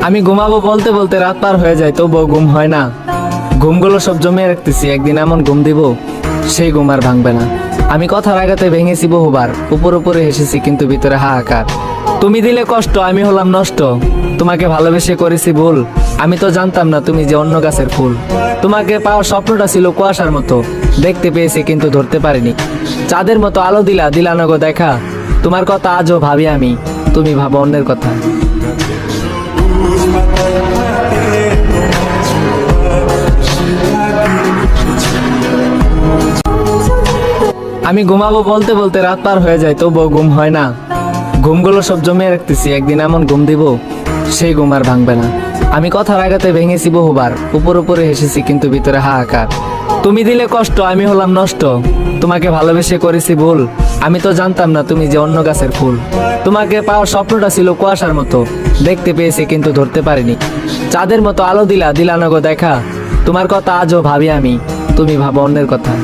আমি ঘুমাবো বলতে বলতে রাত পার হয়ে যায়, তবুও ঘুম হয় না। ঘুমগুলো সব জমিয়ে রাখতেছি, একদিন এমন ঘুম দিব সেই ঘুম আর ভাঙবে না। আমি কথার আঘাতে ভেঙেছি বহুবার, উপরে হেসেছি কিন্তু ভিতরে হাহাকার। তুমি দিলে কষ্ট, আমি হলাম নষ্ট। তোমাকে ভালোবেসে করেছি ভুল, আমি তো জানতাম না তুমি যে অন্য গাছের ফুল। তোমাকে পাওয়ার স্বপ্নটা ছিল কুয়াশার মতো, দেখতে পেয়েছি কিন্তু ধরতে পারিনি। চাঁদের মতো আলো দিলা না গো দেখা। তোমার কথা আজও ভাবি আমি, তুমি ভাবো অন্যের কথা। আমি ঘুমাবো বলতে বলতে রাত পার হয়ে যায়, তবুও ঘুম হয় না। ঘুমগুলো সব জমিয়ে রাখতেছি, একদিন এমন ঘুম দিব সেই ঘুম আর ভাঙবে না। আমি কথার আঘাতে ভেঙেছি বহুবার, উপরে হেসেছি কিন্তু ভিতরে হাহাকার। তুমি দিলে কষ্ট, আমি হলাম নষ্ট। তোমাকে ভালোবেসে করেছি ভুল, আমি তো জানতাম না তুমি যে অন্য গাছের ফুল। তোমাকে পাওয়ার স্বপ্নটা ছিল কুয়াশার মতো, দেখতে পেয়েছি কিন্তু ধরতে পারিনি। চাঁদের মতো আলো দিলা না গো দেখা। তোমার কথা আজও ভাবি আমি, তুমি ভাবো অন্যের কথা।